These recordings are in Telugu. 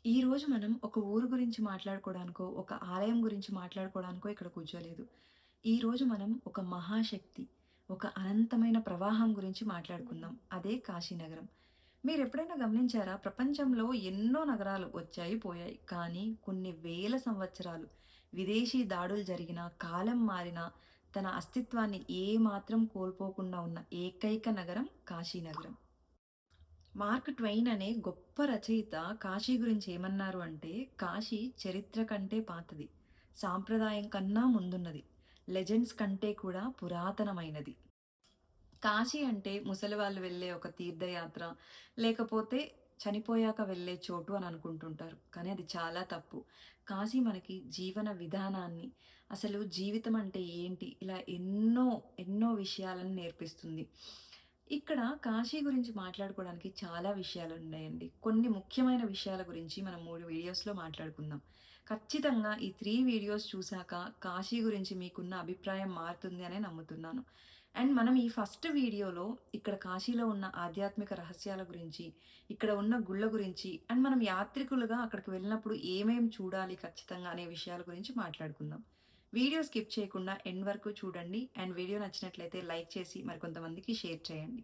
ఈరోజు మనం ఒక ఊరు గురించి మాట్లాడుకోవడానికో, ఒక ఆలయం గురించి మాట్లాడుకోవడానికో ఇక్కడ కూర్చోలేదు. ఈరోజు మనం ఒక మహాశక్తి, ఒక అనంతమైన ప్రవాహం గురించి మాట్లాడుకుందాం. అదే కాశీనగరం. మీరెప్పుడైనా గమనించారా? ప్రపంచంలో ఎన్నో నగరాలు వచ్చాయి, పోయాయి. కానీ కొన్ని వేల సంవత్సరాలు విదేశీ దాడులు జరిగినా, కాలం మారినా, తన అస్తిత్వాన్ని ఏమాత్రం కోల్పోకుండా ఉన్న ఏకైక నగరం కాశీనగరం. మార్క్ ట్వెయిన్ అనే గొప్ప రచయిత కాశీ గురించి ఏమన్నారు అంటే, కాశీ చరిత్ర కంటే పాతది, సాంప్రదాయం కన్నా ముందున్నది, లెజెండ్స్ కంటే కూడా పురాతనమైనది. కాశీ అంటే ముసలివాళ్ళు వెళ్ళే ఒక తీర్థయాత్ర, లేకపోతే చనిపోయాక వెళ్ళే చోటు అని అనుకుంటుంటారు. కానీ అది చాలా తప్పు. కాశీ మనకి జీవన విధానాన్ని, అసలు జీవితం అంటే ఏంటి, ఇలా ఎన్నో ఎన్నో విషయాలను నేర్పిస్తుంది. ఇక్కడ కాశీ గురించి మాట్లాడుకోవడానికి చాలా విషయాలున్నాయండి. కొన్ని ముఖ్యమైన విషయాల గురించి మనం 3 వీడియోస్‌లో మాట్లాడుకుందాం. ఖచ్చితంగా ఈ 3 వీడియోస్ చూసాక కాశీ గురించి మీకున్న అభిప్రాయం మారుతుంది అనే నమ్ముతున్నాను. అండ్ మనం ఈ ఫస్ట్ వీడియోలో ఇక్కడ కాశీలో ఉన్న ఆధ్యాత్మిక రహస్యాల గురించి, ఇక్కడ ఉన్న గుళ్ళ గురించి, అండ్ మనం యాత్రికులుగా అక్కడికి వెళ్ళినప్పుడు ఏమేం చూడాలి ఖచ్చితంగా అనే విషయాల గురించి మాట్లాడుకుందాం. వీడియో స్కిప్ చేయకుండా ఎండ్ వరకు చూడండి. అండ్ వీడియో నచ్చినట్లయితే లైక్ చేసి మరికొంతమందికి షేర్ చేయండి.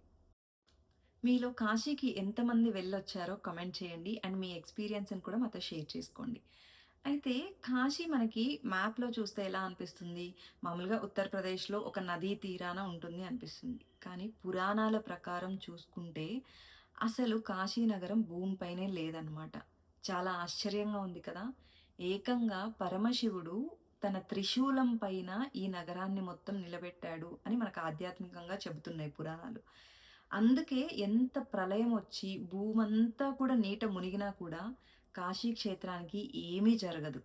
మీలో కాశీకి ఎంతమంది వెళ్ళొచ్చారో కామెంట్ చేయండి. అండ్ మీ ఎక్స్‌పీరియన్స్‌ని కూడా మాతో షేర్ చేసుకోండి. అయితే కాశీ మనకి మ్యాప్‌లో చూస్తే ఎలా అనిపిస్తుంది? మామూలుగా ఉత్తరప్రదేశ్‌లో ఒక నదీ తీరాన ఉంటుంది అనిపిస్తుంది. కానీ పురాణాల ప్రకారం చూసుకుంటే అసలు కాశీ నగరం భూమిపైనే లేదనమాట. చాలా ఆశ్చర్యంగా ఉంది కదా! ఏకంగా పరమశివుడు తన త్రిశూలం పైన ఈ నగరాన్ని మొత్తం నిలబెట్టాడు అని మనకు ఆధ్యాత్మికంగా చెబుతున్నాయి పురాణాలు. అందుకే ఎంత ప్రళయం వచ్చి భూమంతా కూడా నీట మునిగినా కూడా కాశీ క్షేత్రానికి ఏమీ జరగదు.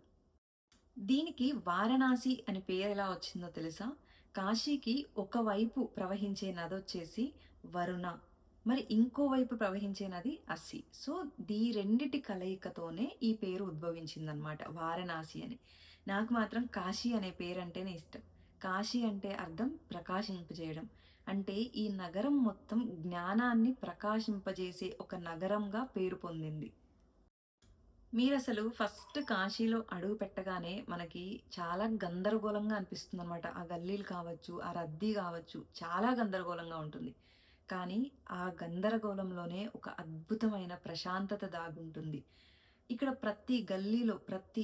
దీనికి వారణాసి అని పేరెలా వచ్చిందో తెలుసా? కాశీకి ఒకవైపు ప్రవహించే నదొచ్చేసి వరుణ. మరి ఇంకోవైపు ప్రవహించే నది అస్సి. సో, రెండిటి కలయికతోనే ఈ పేరు ఉద్భవించిందనమాట వారణాసి అని. నాకు మాత్రం కాశీ అనే పేరంటేనే ఇష్టం. కాశీ అంటే అర్థం ప్రకాశింపజేయడం. అంటే ఈ నగరం మొత్తం జ్ఞానాన్ని ప్రకాశింపజేసే ఒక నగరంగా పేరు పొందింది. మీరసలు ఫస్ట్ కాశీలో అడుగు పెట్టగానే మనకి చాలా గందరగోళంగా అనిపిస్తుందనమాట. ఆ గల్లీలు కావచ్చు, ఆ రద్దీ కావచ్చు, చాలా గందరగోళంగా ఉంటుంది. కానీ ఆ గందరగోళంలోనే ఒక అద్భుతమైన ప్రశాంతత దాగుంటుంది. ఇక్కడ ప్రతి గల్లీలో, ప్రతి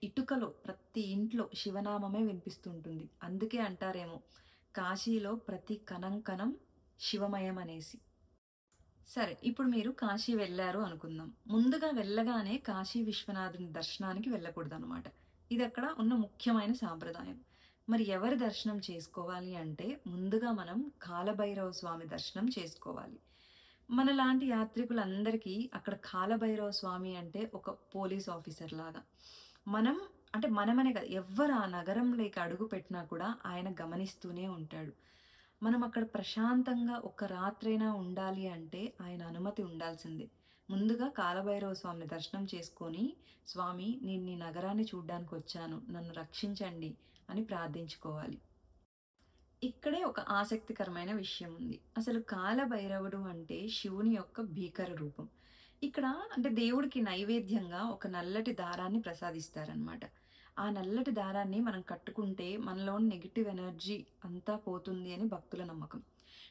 ఇటుకలో, ప్రతి ఇంట్లో శివనామమే వినిపిస్తుంటుంది. అందుకే అంటారేమో కాశీలో ప్రతి కణం కణం శివమయం అనేసి. సరే. ఇప్పుడు మీరు కాశీ వెళ్లారు అనుకుందాం. ముందుగా వెళ్ళగానే కాశీ విశ్వనాథుని దర్శనానికి వెళ్ళకూడదనమాట. ఇదక్కడ ఉన్న ముఖ్యమైన సాంప్రదాయం. మరి ఎవరి దర్శనం చేసుకోవాలి అంటే, ముందుగా మనం కాలభైరవ స్వామి దర్శనం చేసుకోవాలి. మనలాంటి యాత్రికులందరికీ అక్కడ కాలభైరవ స్వామి అంటే ఒక పోలీస్ ఆఫీసర్ లాగా. మనం అంటే మనమనే కాదు, ఎవ్వరు ఆ నగరంలోకి అడుగు పెట్టినా కూడా ఆయన గమనిస్తూనే ఉంటాడు. మనం అక్కడ ప్రశాంతంగా ఒక రాత్రైనా ఉండాలి అంటే ఆయన అనుమతి ఉండాల్సిందే. ముందుగా కాలభైరవ స్వామిని దర్శనం చేసుకొని, "స్వామి, నేను నీ నగరాన్ని చూడ్డానికొచ్చాను. నన్ను రక్షించండి" అని ప్రార్థించుకోవాలి. ఇక్కడే ఒక ఆసక్తికరమైన విషయం ఉంది. అసలు కాలభైరవుడు అంటే శివుని యొక్క భీకర రూపం. ఇక్కడ అంటే దేవుడికి నైవేద్యంగా ఒక నల్లటి దారాన్ని ప్రసాదిస్తారనమాట. ఆ నల్లటి దారాన్ని మనం కట్టుకుంటే మనలోని నెగెటివ్ ఎనర్జీ అంతా పోతుంది అని భక్తుల నమ్మకం.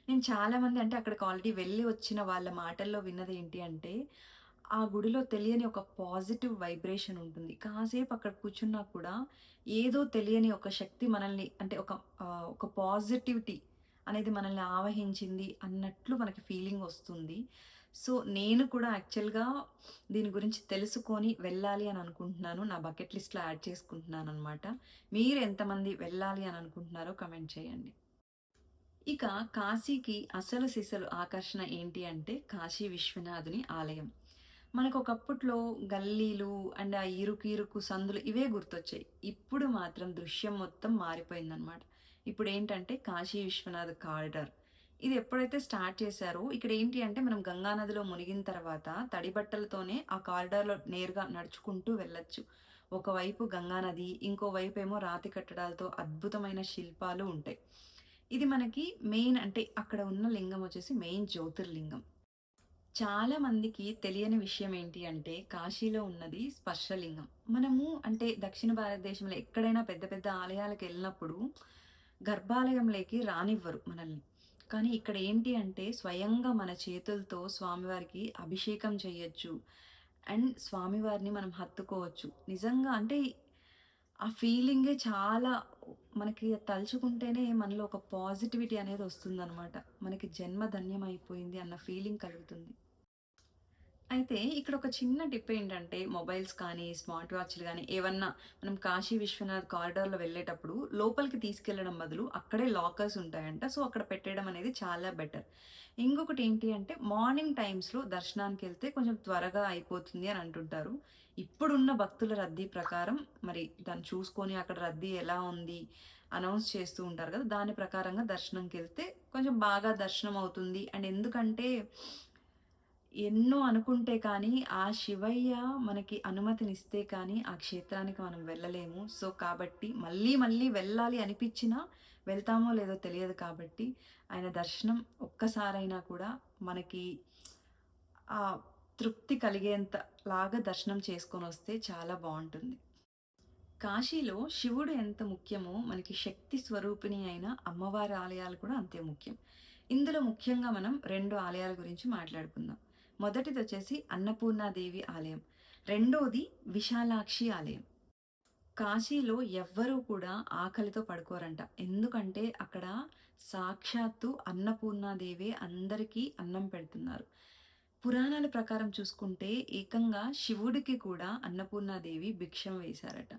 నేను చాలామంది అంటే అక్కడికి ఆల్రెడీ వెళ్ళి వచ్చిన వాళ్ళ మాటల్లో విన్నదేంటి అంటే, ఆ గుడిలో తెలియని ఒక పాజిటివ్ వైబ్రేషన్ ఉంటుంది. కాసేపు అక్కడ కూర్చున్నా కూడా ఏదో తెలియని ఒక శక్తి మనల్ని అంటే ఒక పాజిటివిటీ అనేది మనల్ని ఆవహించింది అన్నట్లు మనకి ఫీలింగ్ వస్తుంది. సో, నేను కూడా యాక్చువల్‌గా దీని గురించి తెలుసుకొని వెళ్ళాలి అని అనుకుంటున్నాను. నా బకెట్ లిస్ట్‌లో యాడ్ చేసుకుంటున్నాననమాట. మీరు ఎంతమంది వెళ్ళాలి అని అనుకుంటున్నారో కామెంట్ చేయండి. ఇక కాశీకి అసలు సిసలు ఆకర్షణ ఏంటి అంటే కాశీ విశ్వనాథుని ఆలయం. మనకొకప్పట్లో గల్లీలు అండ్ ఆ ఇరుకు ఇరుకు సందులు ఇవే గుర్తొచ్చాయి. ఇప్పుడు మాత్రం దృశ్యం మొత్తం మారిపోయిందనమాట. ఇప్పుడేంటంటే కాశీ విశ్వనాథ్ కారిడార్. ఇది ఎప్పుడైతే స్టార్ట్ చేశారో ఇక్కడేంటి అంటే మనం గంగా నదిలో మునిగిన తర్వాత తడి బట్టలతోనే ఆ కారిడార్‌లో నేరుగా నడుచుకుంటూ వెళ్ళొచ్చు. ఒకవైపు గంగా నది, ఇంకోవైపేమో రాతి కట్టడాలతో అద్భుతమైన శిల్పాలు ఉంటాయి. ఇది మనకి మెయిన్ అంటే అక్కడ ఉన్న లింగం వచ్చేసి మెయిన్ జ్యోతిర్లింగం. చాలా మందికి తెలియని విషయం ఏంటి అంటే కాశీలో ఉన్నది స్పర్శలింగం. మనము అంటే దక్షిణ భారతదేశంలో ఎక్కడైనా పెద్ద పెద్ద ఆలయాలకెళ్ళినప్పుడు గర్భాలయంలోకి రానివ్వరు మనల్ని. కానీ ఇక్కడ ఏంటి అంటే స్వయంగా మన చేతులతో స్వామివారికి అభిషేకం చేయొచ్చు. అండ్ స్వామివారిని మనం హత్తుకోవచ్చు. నిజంగా అంటే ఆ ఫీలింగే చాలా మనకి తలుచుకుంటేనే మనలో ఒక పాజిటివిటీ అనేది వస్తుందనమాట. మనకి జన్మ ధన్యమైపోయింది అన్న ఫీలింగ్ కలుగుతుంది. అయితే ఇక్కడ ఒక చిన్న టిప్ ఏంటంటే మొబైల్స్ కానీ, స్మార్ట్ వాచ్‌లు గానీ ఏవన్నా మనం కాశీ విశ్వనాథ్ కారిడార్‌లో వెళ్ళేటప్పుడు లోపలికి తీసుకెళ్లడం బదులు అక్కడే లాకర్స్ ఉంటాయంట. సో, అక్కడ పెట్టేయడం అనేది చాలా బెటర్. ఇంకొకటి ఏంటి అంటే మార్నింగ్ టైమ్స్‌లో దర్శనానికెళ్తే కొంచెం త్వరగా అయిపోతుంది అని అంటుంటారు. ఇప్పుడున్న భక్తుల రద్దీ ప్రకారం మరి దాన్ని చూసుకొని అక్కడ రద్దీ ఎలా ఉంది అనౌన్స్ చేస్తూ ఉంటారు కదా! దాని ప్రకారంగా దర్శనంకెళ్తే కొంచెం బాగా దర్శనం అవుతుంది. అండ్ ఎందుకంటే ఎన్నో అనుకుంటే కానీ, ఆ శివయ్య మనకి అనుమతినిస్తే కానీ, ఆ క్షేత్రానికి మనం వెళ్ళలేము. సో, కాబట్టి మళ్ళీ, మళ్ళీ వెళ్ళాలి అనిపిచ్చినా, వెళ్తామో లేదో తెలియదు కాబట్టి, ఆయన దర్శనం ఒక్కసారైనా కూడా మనకి ఆ తృప్తి కలిగేంత లాగా దర్శనం చేసుకొనొస్తే చాలా బావుంటుంది. కాశీలో శివుడు ఎంత ముఖ్యమో, మనకి శక్తి స్వరూపిణి అయిన అమ్మవారి ఆలయాలు కూడా అంతే ముఖ్యం. ఇందులో ముఖ్యంగా మనం 2 ఆలయాల గురించి మాట్లాడుకుందాం. మొదటిదొచ్చేసి అన్నపూర్ణాదేవి ఆలయం. రెండోది విశాలాక్షి ఆలయం. కాశీలో ఎవ్వరూ కూడా ఆకలితో పడుకోరంట. ఎందుకంటే అక్కడ సాక్షాత్తు అన్నపూర్ణాదేవే అందరికీ అన్నం పెడుతున్నారు. పురాణాల ప్రకారం చూసుకుంటే ఏకంగా శివుడికి కూడా అన్నపూర్ణాదేవి భిక్షం వేశారట.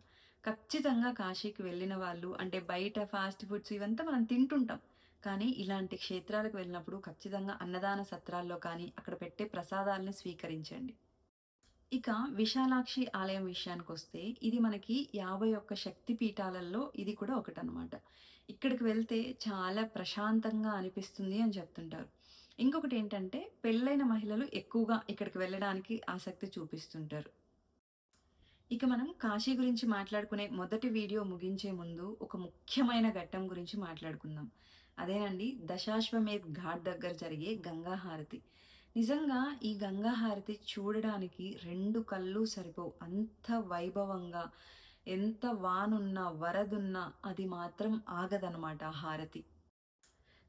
ఖచ్చితంగా కాశీకి వెళ్ళిన వాళ్ళు అంటే బయట ఫాస్ట్ ఫుడ్స్ ఇవంతా మనం తింటుంటాం. కానీ ఇలాంటి క్షేత్రాలకు వెళ్ళినప్పుడు ఖచ్చితంగా అన్నదాన సత్రాల్లో కానీ అక్కడ పెట్టే ప్రసాదాలని స్వీకరించండి. ఇక విశాలాక్షి ఆలయం విషయానికొస్తే, ఇది మనకి 51 శక్తి పీఠాలలో ఇది కూడా ఒకటనమాట. ఇక్కడికి వెళ్తే చాలా ప్రశాంతంగా అనిపిస్తుంది అని చెప్తుంటారు. ఇంకొకటేంటంటే, పెళ్ళైన మహిళలు ఎక్కువగా ఇక్కడికి వెళ్ళడానికి ఆసక్తి చూపిస్తుంటారు. ఇక మనం కాశీ గురించి మాట్లాడుకునే మొదటి వీడియో ముగించే ముందు, ఒక ముఖ్యమైన ఘట్టం గురించి మాట్లాడుకుందాం. అదేనండి దశాశ్వమేధ్ ఘాట్ దగ్గర జరిగే గంగా హారతి. నిజంగా ఈ గంగా హారతి చూడడానికి 2 కళ్ళు సరిపోవు. అంత వైభవంగా, ఎంత వానున్నా, వరదున్నా అది మాత్రం ఆగదనమాట ఆ హారతి.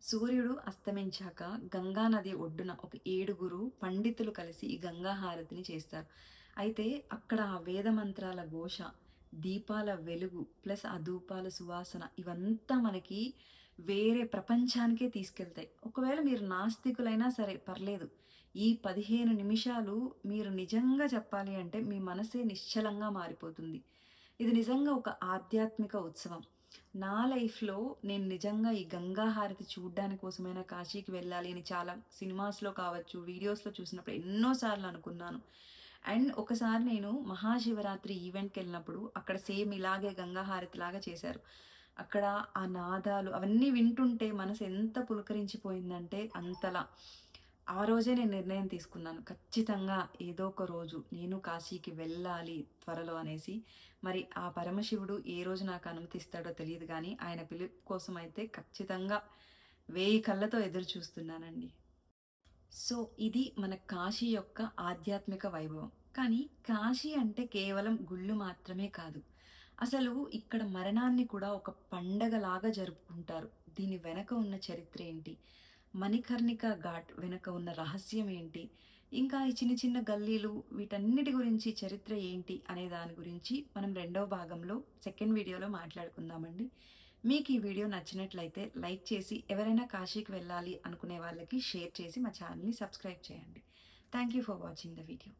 సూర్యుడు అస్తమించాక గంగా నది ఒడ్డున ఒక 7 పండితులు కలిసి ఈ గంగా హారతిని చేస్తారు. అయితే అక్కడ ఆ వేద మంత్రాల ఘోష, దీపాల వెలుగు, ప్లస్ ఆ ధూపాల సువాసన ఇవంతా మనకి వేరే ప్రపంచానికే తీసుకెళ్తాయి. ఒకవేళ మీరు నాస్తికులైనా సరే పర్లేదు. ఈ 15 నిమిషాలు మీరు నిజంగా చెప్పాలి అంటే మీ మనసే నిశ్చలంగా మారిపోతుంది. ఇది నిజంగా ఒక ఆధ్యాత్మిక ఉత్సవం. నా లైఫ్‌లో నేను నిజంగా ఈ గంగా హారతి చూడ్డానికి కోసమైనా కాశీకి వెళ్ళాలి అని చాలా సినిమాస్‌లో కావచ్చు, వీడియోస్‌లో చూసినప్పుడు ఎన్నో సార్లు అనుకున్నాను. అండ్ ఒకసారి నేను మహాశివరాత్రి ఈవెంట్‌కెళ్ళినప్పుడు అక్కడ సేమ్ ఇలాగే గంగా హారతిలాగా చేశారు. అక్కడ ఆ నాదాలు అవన్నీ వింటుంటే మనసు ఎంత పులకరించిపోయిందంటే అంతలా. ఆ రోజే నేను నిర్ణయం తీసుకున్నాను. ఖచ్చితంగా ఏదో ఒక రోజు నేను కాశీకి వెళ్ళాలి త్వరలో అనేసి. మరి ఆ పరమశివుడు ఏ రోజు నాకు అనుమతిస్తాడో తెలీదు గానీ, ఆయన పిలుపు కోసమైతే ఖచ్చితంగా 1000 కళ్ళతో ఎదురు చూస్తున్నానండి. సో, ఇది మన కాశీ యొక్క ఆధ్యాత్మిక వైభవం. కానీ కాశీ అంటే కేవలం గుళ్ళు మాత్రమే కాదు. అసలు ఇక్కడ మరణాన్ని కూడా ఒక పండగలాగా జరుపుకుంటారు. దీని వెనక ఉన్న చరిత్ర ఏంటి? మణికర్ణిక ఘాట్ వెనక ఉన్న రహస్యం ఏంటి? ఇంకా ఈ చిన్న చిన్న గల్లీలు వీటన్నిటి గురించి చరిత్ర ఏంటి అనే దాని గురించి మనం రెండవ భాగంలో సెకండ్ వీడియోలో మాట్లాడుకుందామండి. మీకు ఈ వీడియో నచ్చినట్లయితే లైక్ చేసి ఎవరైనా కాశీకి వెళ్ళాలి అనుకునే వాళ్ళకి షేర్ చేసి మా ఛానల్‌ని సబ్స్క్రైబ్ చేయండి. Thank you for watching the video.